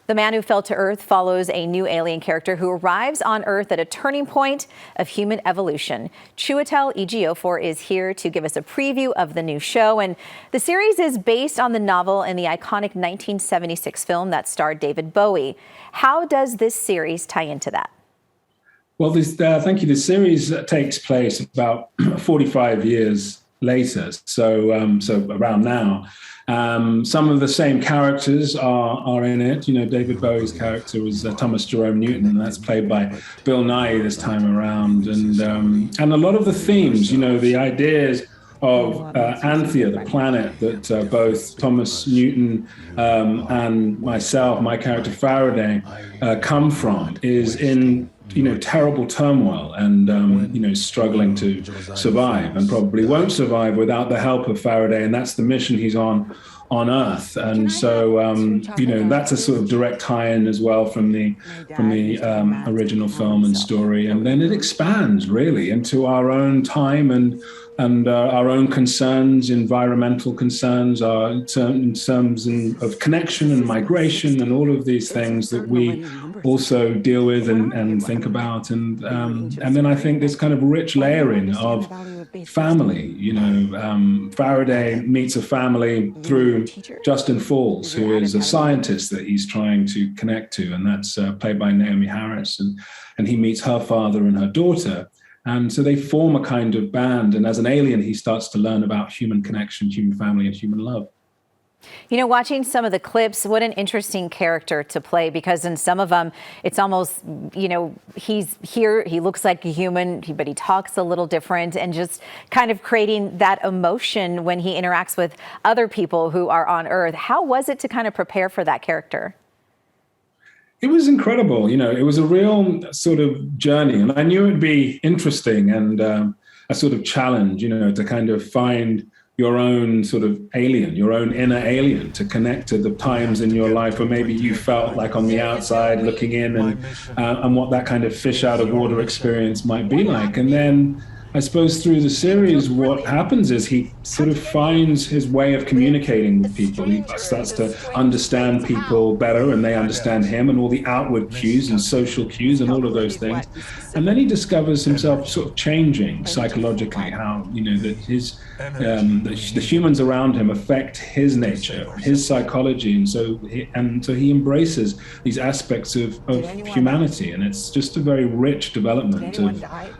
The Man Who Fell to Earth follows a new alien character who arrives on Earth at a turning point of human evolution. Chiwetel Ejiofor is here to give us a preview of the new show. And the series is based on the novel and the iconic 1976 film that starred David Bowie. How does this series tie into that? Well, thank you. The series takes place about 45 years later, so around now. Some of the same characters are in it. You know, David Bowie's character was Thomas Jerome Newton, and that's played by Bill Nighy this time around. And a lot of the themes, you know, the ideas of Anthea, the planet that both Thomas Newton and myself, my character Faraday, come from, is in terrible turmoil and, struggling to survive, and probably won't survive without the help of Faraday. And that's the mission he's on Earth. And so, that's a sort of direct tie-in as well from the original film and story. And then it expands really into our own time and our own concerns, environmental concerns, in terms of connection and migration and all of these things that we also deal with and think about. And then I think this kind of rich layering of family. Faraday meets a family through Justin Falls, who is a scientist that he's trying to connect to, and that's played by Naomi Harris. And he meets her father and her daughter. And so they form a kind of band. And as an alien, he starts to learn about human connection, human family, and human love. Watching some of the clips, what an interesting character to play, because in some of them, it's almost, he's here, he looks like a human, but he talks a little different, and just kind of creating that emotion when he interacts with other people who are on Earth. How was it to kind of prepare for that character? It was incredible. It was a real sort of journey, and I knew it'd be interesting and a sort of challenge, to kind of find your own sort of alien, your own inner alien, to connect to the times in your life where maybe you felt like on the outside looking in, and what that kind of fish out of water experience might be like. And then I suppose through the series, what happens is he sort of finds his way of communicating with people. He starts to understand people better, and they understand him, and all the outward cues and social cues and all of those things. And then he discovers himself sort of changing psychologically, how, the humans around him affect his nature, his psychology. And so he embraces these aspects of humanity. And it's just a very rich development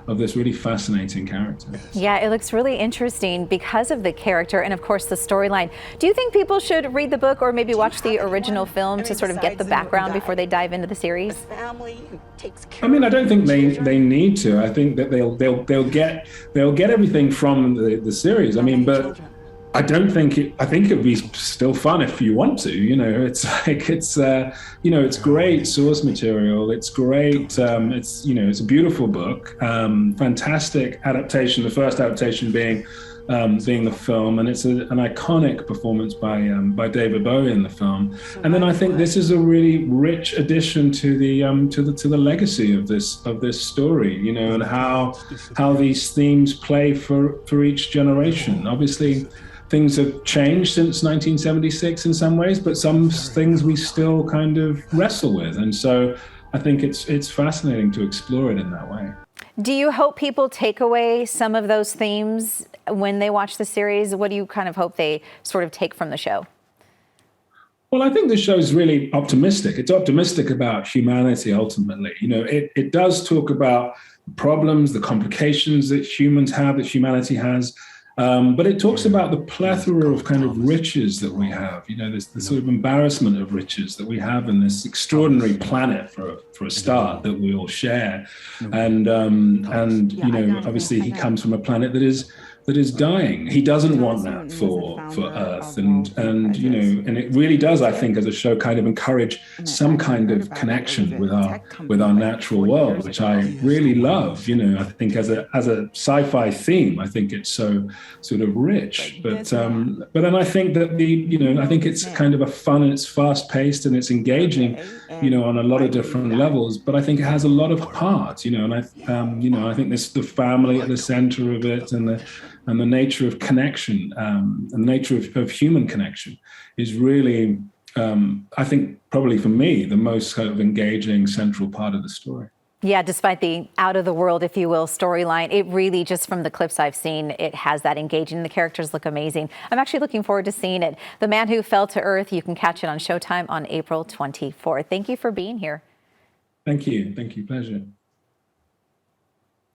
of this really fascinating character. Yeah, it looks really interesting because of the character and, of course, the storyline. Do you think people should read the book or maybe watch the original film to sort of get the background before they dive into the series? I mean, I don't think they need to. I think that they'll get everything from the series. I mean, but I don't think I think it'd be still fun if you want to. It's like it's great source material. It's great. It's a beautiful book. Fantastic adaptation. The first adaptation being the film, and it's an iconic performance by David Bowie in the film. And then I think this is a really rich addition to the legacy of this story, and how these themes play for each generation. Obviously, things have changed since 1976 in some ways, but some things we still kind of wrestle with. And so I think it's fascinating to explore it in that way. Do you hope people take away some of those themes when they watch the series? What do you kind of hope they sort of take from the show? Well, I think the show is really optimistic. It's optimistic about humanity, ultimately. It does talk about problems, the complications that humans have, that humanity has. But it talks about the plethora of kind of riches that we have, this the sort of embarrassment of riches that we have in this extraordinary planet for a start that we all share. And obviously he comes from a planet that is dying. He doesn't want that for Earth. And it really does, I think, as a show, kind of encourage some kind of connection with our natural world, which I really love. I think as a sci-fi theme, I think it's so sort of rich. But then I think that I think it's kind of a fun, and it's fast paced, and it's engaging, on a lot of different levels. But I think it has a lot of heart, and I think there's the family at the center of it, and the nature of connection, and the nature of human connection is really I think probably for me, the most kind of engaging central part of the story. Yeah, despite the out of the world, if you will, storyline, it really, just from the clips I've seen, it has that engaging. The characters look amazing. I'm actually looking forward to seeing it. The Man Who Fell to Earth, you can catch it on Showtime on April 24th. Thank you for being here. Thank you. Thank you. Pleasure.